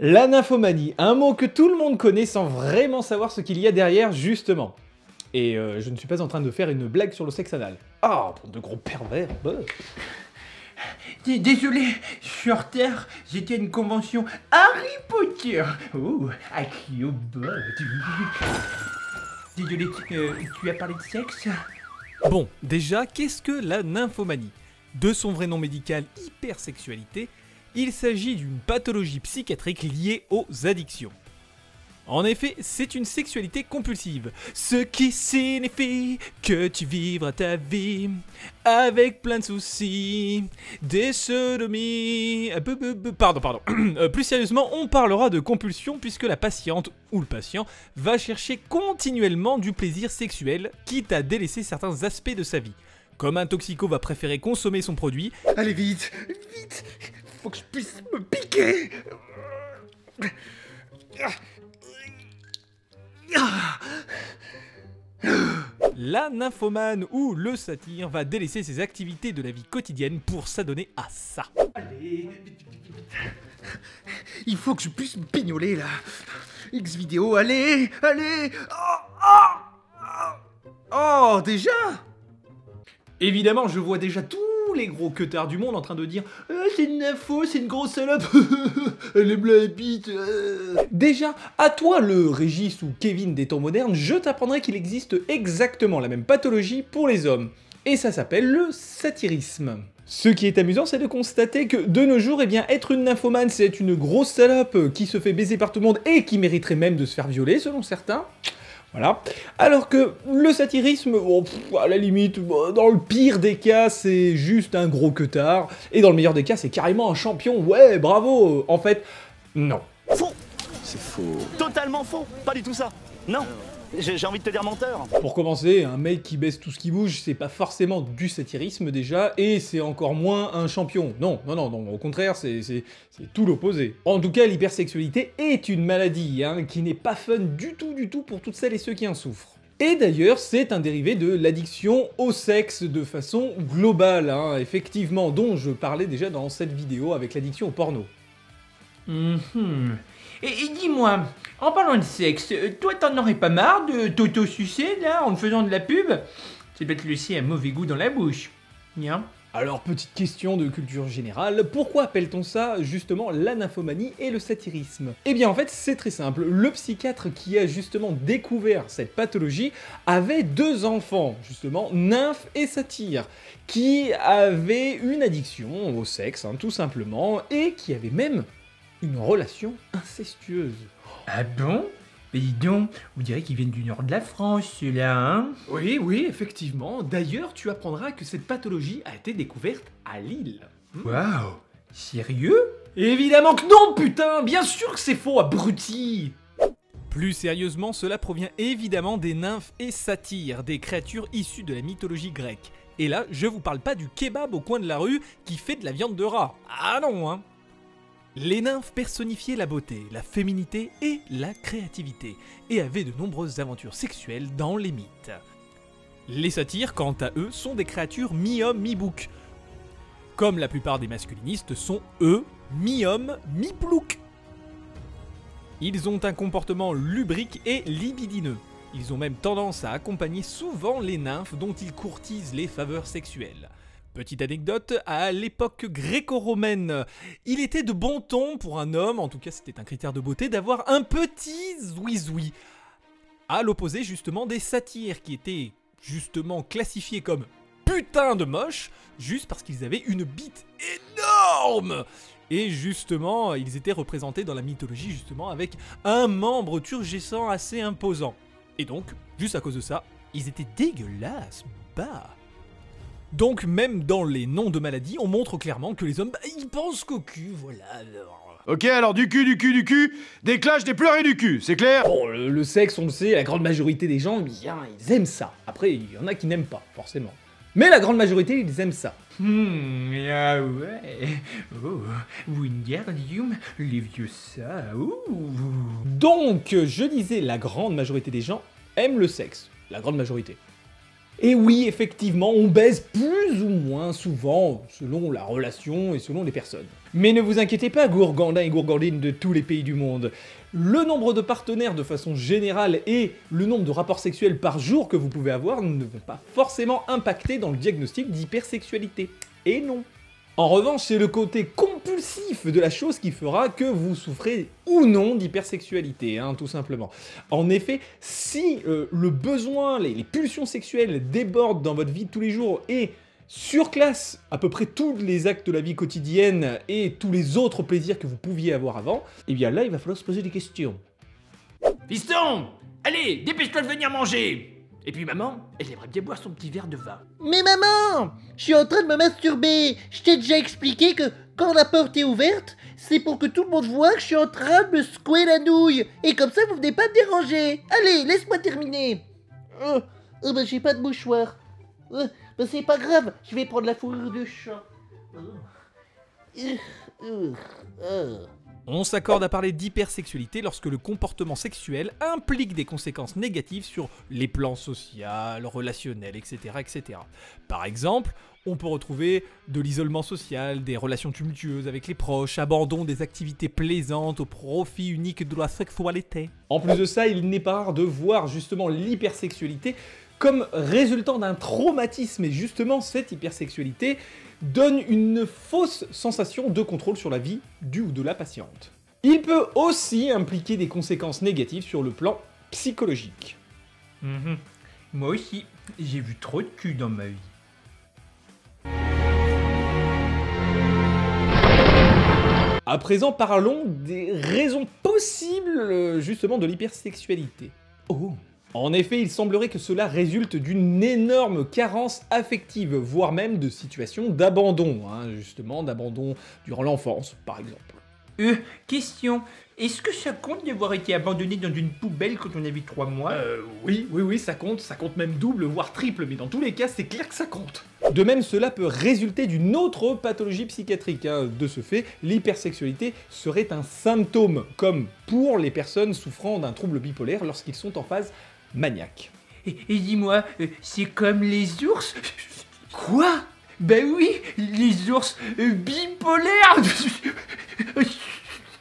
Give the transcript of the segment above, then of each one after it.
La nymphomanie, un mot que tout le monde connaît sans vraiment savoir ce qu'il y a derrière, justement. Et je ne suis pas en train de faire une blague sur le sexe anal. Ah, bande de gros pervers, bah. Désolé, je suis en retard, j'étais à une convention Harry Potter. Oh, Désolé, tu as parlé de sexe? Bon, déjà, qu'est-ce que la nymphomanie? De son vrai nom médical, hypersexualité, il s'agit d'une pathologie psychiatrique liée aux addictions. En effet, c'est une sexualité compulsive, ce qui signifie que tu vivras ta vie avec plein de soucis, des sodomies... Pardon. Plus sérieusement, on parlera de compulsion puisque la patiente ou le patient va chercher continuellement du plaisir sexuel, quitte à délaisser certains aspects de sa vie. Comme un toxico va préférer consommer son produit... Allez vite, vite, faut que je puisse me piquer. La nymphomane ou le satyre va délaisser ses activités de la vie quotidienne pour s'adonner à ça. Allez, vite. Il faut que je puisse me pignoler là. X vidéo, allez. Oh, déjà? Évidemment, je vois déjà tous les gros queutards du monde en train de dire c'est une nympho, c'est une grosse salope, elle aime la bite. Déjà, à toi le Régis ou Kevin des temps modernes, je t'apprendrai qu'il existe exactement la même pathologie pour les hommes. Et ça s'appelle le satyrisme. Ce qui est amusant, c'est de constater que de nos jours, eh bien, être une nymphomane, c'est être une grosse salope qui se fait baiser par tout le monde et qui mériterait même de se faire violer, selon certains. Voilà. Alors que le satyrisme, bon, à la limite, dans le pire des cas, c'est juste un gros queutard. Et dans le meilleur des cas, c'est carrément un champion. Ouais, bravo. En fait, non. Faux. C'est faux. Totalement faux. Pas du tout ça. Non. J'ai envie de te dire menteur. Pour commencer, un mec qui baisse tout ce qui bouge, c'est pas forcément du satyrisme déjà, et c'est encore moins un champion. Non, au contraire, c'est tout l'opposé. En tout cas, l'hypersexualité est une maladie, hein, qui n'est pas fun du tout pour toutes celles et ceux qui en souffrent. Et d'ailleurs, c'est un dérivé de l'addiction au sexe de façon globale, hein, effectivement, dont je parlais déjà dans cette vidéo avec l'addiction au porno. Et dis-moi, en parlant de sexe, toi t'en aurais pas marre de t'auto-sucer là en te faisant de la pub? Ça doit te laisser un mauvais goût dans la bouche. Bien. Alors, petite question de culture générale, pourquoi appelle-t-on ça justement la nymphomanie et le satyrisme? Eh bien en fait c'est très simple, le psychiatre qui a justement découvert cette pathologie avait deux enfants, justement, nymphe et satyre, qui avaient une addiction au sexe, hein, tout simplement, et qui avaient même une relation incestueuse. Ah bon? Mais dis donc, vous direz qu'ils viennent du nord de la France, ceux-là, hein? Oui, effectivement. D'ailleurs, tu apprendras que cette pathologie a été découverte à Lille. Waouh! Sérieux? Évidemment que non, putain! Bien sûr que c'est faux, abruti! Plus sérieusement, cela provient évidemment des nymphes et satyres, des créatures issues de la mythologie grecque. Et là, je vous parle pas du kebab au coin de la rue qui fait de la viande de rat. Ah non, hein! Les nymphes personnifiaient la beauté, la féminité et la créativité, et avaient de nombreuses aventures sexuelles dans les mythes. Les satyres, quant à eux, sont des créatures mi-homme, mi-bouc, comme la plupart des masculinistes sont, eux, mi-homme, mi-plouc. Ils ont un comportement lubrique et libidineux. Ils ont même tendance à accompagner souvent les nymphes dont ils courtisent les faveurs sexuelles. Petite anecdote, à l'époque gréco-romaine, il était de bon ton pour un homme, en tout cas c'était un critère de beauté, d'avoir un petit zouizoui. À l'opposé justement des satyres qui étaient justement classifiés comme putain de moches, juste parce qu'ils avaient une bite énorme. Et justement, ils étaient représentés dans la mythologie justement avec un membre turgescent assez imposant. Et donc, juste à cause de ça, ils étaient dégueulasses, bah. Donc même dans les noms de maladies, on montre clairement que les hommes, ils pensent qu'au cul, voilà. Ok, alors du cul, des clashs, des pleurs et du cul, c'est clair? Bon, le sexe, on le sait, la grande majorité des gens, bien, ils aiment ça. Après, il y en a qui n'aiment pas, forcément. Mais la grande majorité, ils aiment ça. Ah ouais. Oh, Wingardium Leviosa. Donc, je disais, la grande majorité des gens aiment le sexe. la grande majorité. Et oui, effectivement, on baise plus ou moins souvent, selon la relation et selon les personnes. Mais ne vous inquiétez pas, gourgandins et gourgandines de tous les pays du monde. Le nombre de partenaires de façon générale et le nombre de rapports sexuels par jour que vous pouvez avoir ne vont pas forcément impacter dans le diagnostic d'hypersexualité. Et non. En revanche, c'est le côté compulsif de la chose qui fera que vous souffrez ou non d'hypersexualité, hein, tout simplement. En effet, si le besoin, les pulsions sexuelles débordent dans votre vie de tous les jours et surclassent à peu près tous les actes de la vie quotidienne et tous les autres plaisirs que vous pouviez avoir avant, eh bien là, il va falloir se poser des questions. Fiston, allez, dépêche-toi de venir manger. Et puis maman, elle aimerait bien boire son petit verre de vin. Mais maman, je suis en train de me masturber. Je t'ai déjà expliqué que quand la porte est ouverte, c'est pour que tout le monde voit que je suis en train de me secouer la nouille. Et comme ça, vous venez pas me déranger. Allez, laisse-moi terminer. Bah j'ai pas de mouchoir. Bah c'est pas grave, je vais prendre la fourrure de chat. On s'accorde à parler d'hypersexualité lorsque le comportement sexuel implique des conséquences négatives sur les plans social, relationnels, etc., etc. Par exemple, on peut retrouver de l'isolement social, des relations tumultueuses avec les proches, abandon des activités plaisantes au profit unique de la sexualité. En plus de ça, il n'est pas rare de voir justement l'hypersexualité comme résultant d'un traumatisme, et justement cette hypersexualité donne une fausse sensation de contrôle sur la vie du ou de la patiente. Il peut aussi impliquer des conséquences négatives sur le plan psychologique. Moi aussi, j'ai vu trop de cul dans ma vie. À présent, parlons des raisons possibles justement de l'hypersexualité. Oh. En effet, il semblerait que cela résulte d'une énorme carence affective, voire même de situations d'abandon, justement d'abandon durant l'enfance, par exemple. Question, est-ce que ça compte d'avoir été abandonné dans une poubelle quand on avait 3 mois? Oui, ça compte même double, voire triple, mais dans tous les cas, c'est clair que ça compte. De même, cela peut résulter d'une autre pathologie psychiatrique. De ce fait, l'hypersexualité serait un symptôme, comme pour les personnes souffrant d'un trouble bipolaire lorsqu'ils sont en phase maniaque. Et dis-moi, c'est comme les ours? Quoi? Ben oui, les ours bipolaires.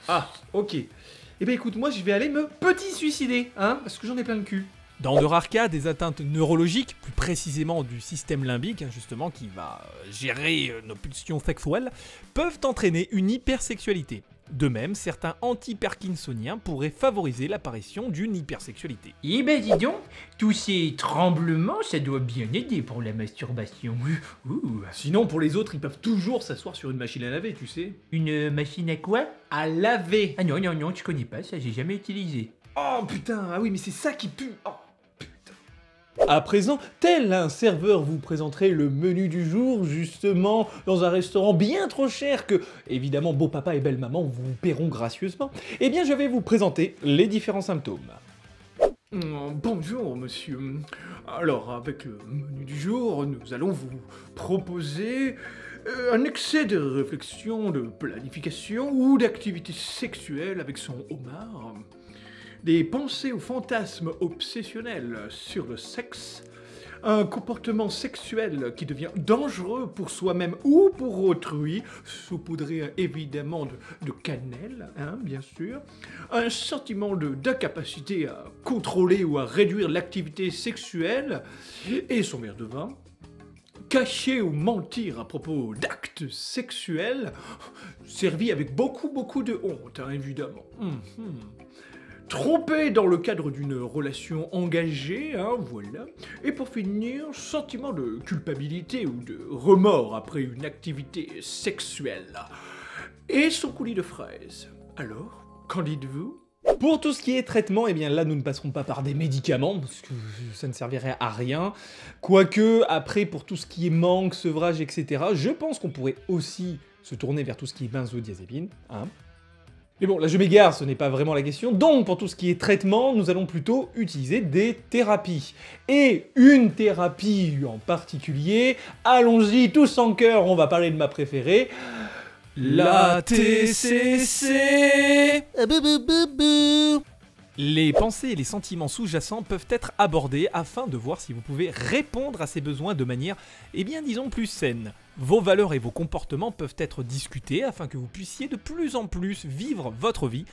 Ah, ok. Eh ben écoute, moi je vais aller me petit suicider, parce que j'en ai plein le cul. Dans de rares cas, des atteintes neurologiques, plus précisément du système limbique, justement, qui va gérer nos pulsions sexuelles, peuvent entraîner une hypersexualité. De même, certains anti-parkinsoniens pourraient favoriser l'apparition d'une hypersexualité. Eh ben dis donc, tous ces tremblements, ça doit bien aider pour la masturbation. Sinon, pour les autres, ils peuvent toujours s'asseoir sur une machine à laver, tu sais. Une machine à quoi? À laver. Ah non, je connais pas ça, j'ai jamais utilisé. Oh putain, ah oui, mais c'est ça qui pue. Oh. À présent, tel un serveur vous présenterait le menu du jour, justement, dans un restaurant bien trop cher que, évidemment, beau papa et belle maman vous paieront gracieusement, eh bien je vais vous présenter les différents symptômes. Bonjour monsieur. Alors, avec le menu du jour, nous allons vous proposer un excès de réflexion, de planification ou d'activité sexuelle avec son homard. Des pensées ou fantasmes obsessionnels sur le sexe, un comportement sexuel qui devient dangereux pour soi-même ou pour autrui, saupoudré évidemment de cannelle, bien sûr, un sentiment d'incapacité à contrôler ou à réduire l'activité sexuelle et son verre de vin, cacher ou mentir à propos d'actes sexuels, servi avec beaucoup de honte, évidemment. Tromper dans le cadre d'une relation engagée, voilà. Et pour finir, sentiment de culpabilité ou de remords après une activité sexuelle. Et son coulis de fraises. Alors, qu'en dites-vous ? Pour tout ce qui est traitement, eh bien là nous ne passerons pas par des médicaments, parce que ça ne servirait à rien. Quoique, après, pour tout ce qui est manque, sevrage, etc., je pense qu'on pourrait aussi se tourner vers tout ce qui est benzodiazépine, Mais bon, là je m'égare, ce n'est pas vraiment la question. Donc, pour tout ce qui est traitement, nous allons plutôt utiliser des thérapies. Et une thérapie en particulier, allons-y tous en cœur, on va parler de ma préférée, la TCC. Les pensées et les sentiments sous-jacents peuvent être abordés afin de voir si vous pouvez répondre à ces besoins de manière, eh bien disons plus saine. Vos valeurs et vos comportements peuvent être discutés afin que vous puissiez de plus en plus vivre votre vie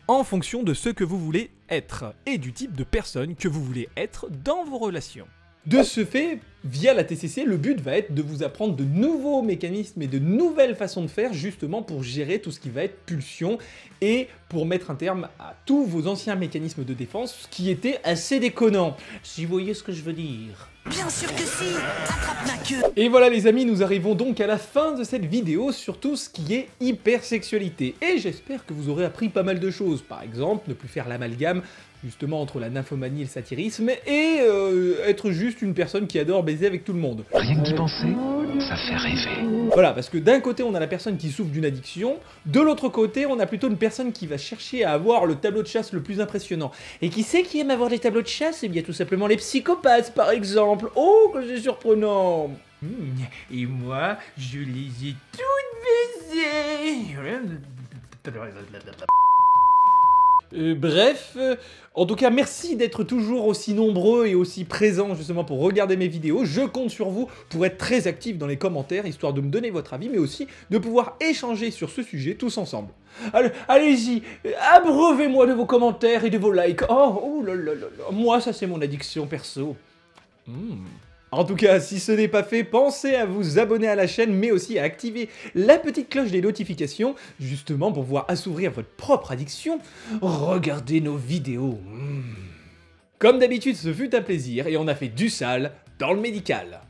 en fonction de ce que vous voulez être et du type de personne que vous voulez être dans vos relations. De ce fait, via la TCC, le but va être de vous apprendre de nouveaux mécanismes et de nouvelles façons de faire justement pour gérer tout ce qui va être pulsion et pour mettre un terme à tous vos anciens mécanismes de défense qui étaient assez déconnants, si vous voyez ce que je veux dire. Bien sûr que si. Attrape ma queue. Et voilà les amis, nous arrivons donc à la fin de cette vidéo sur tout ce qui est hypersexualité. Et j'espère que vous aurez appris pas mal de choses. Par exemple, ne plus faire l'amalgame justement entre la nymphomanie et le satyrisme et être juste une personne qui adore baiser avec tout le monde. Rien que d'y penser, ça fait rêver. Voilà, parce que d'un côté on a la personne qui souffre d'une addiction, de l'autre côté on a plutôt une personne qui va chercher à avoir le tableau de chasse le plus impressionnant. Et qui c'est qui aime avoir des tableaux de chasse? Eh bien tout simplement les psychopathes par exemple. Oh que c'est surprenant. Et moi, je les ai toutes baisées. Bref, en tout cas merci d'être toujours aussi nombreux et aussi présents justement pour regarder mes vidéos. Je compte sur vous pour être très actifs dans les commentaires, histoire de me donner votre avis, mais aussi de pouvoir échanger sur ce sujet tous ensemble. Allez-y, abreuvez-moi de vos commentaires et de vos likes. Oh là là là là, moi ça c'est mon addiction perso. En tout cas, si ce n'est pas fait, pensez à vous abonner à la chaîne, mais aussi à activer la petite cloche des notifications, justement pour pouvoir assouvir votre propre addiction. Regardez nos vidéos. Comme d'habitude, ce fut un plaisir et on a fait du sale dans le médical.